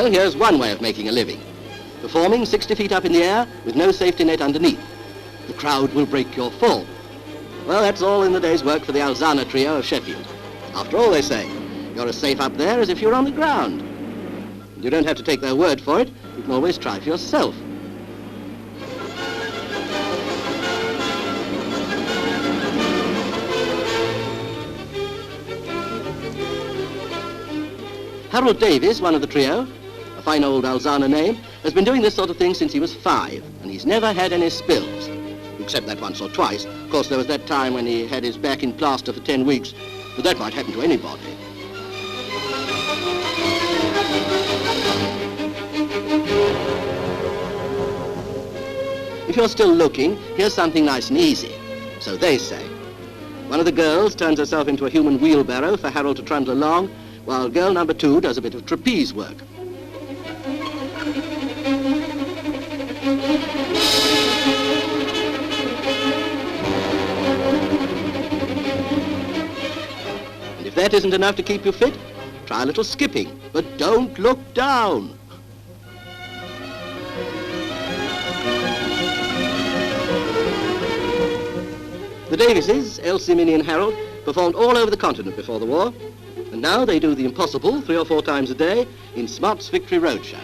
Well, here's one way of making a living. Performing 60 feet up in the air with no safety net underneath. The crowd will break your fall. Well, that's all in the day's work for the Alzana trio of Sheffield. After all, they say, you're as safe up there as if you were on the ground. You don't have to take their word for it. You can always try for yourself. Harold Davies, one of the trio, a fine old Alzana name, has been doing this sort of thing since he was 5, and he's never had any spills. Except that once or twice. Of course, there was that time when he had his back in plaster for 10 weeks, but that might happen to anybody. If you're still looking, here's something nice and easy. So they say. One of the girls turns herself into a human wheelbarrow for Harold to trundle along, while girl number 2 does a bit of trapeze work. And if that isn't enough to keep you fit, try a little skipping, but don't look down. The Davises, Elsie, Minnie and Harold, performed all over the continent before the war, and now they do the impossible 3 or 4 times a day in Smart's Victory Roadshow.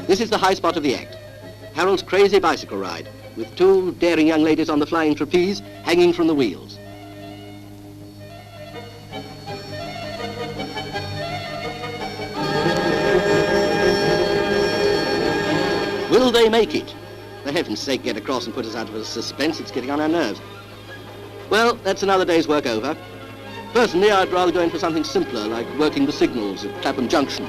This is the high spot of the act. Harold's crazy bicycle ride, with 2 daring young ladies on the flying trapeze hanging from the wheels. Will they make it? For heaven's sake, get across and put us out of a suspense. It's getting on our nerves. Well, that's another day's work over. Personally, I'd rather go in for something simpler, like working the signals at Clapham Junction.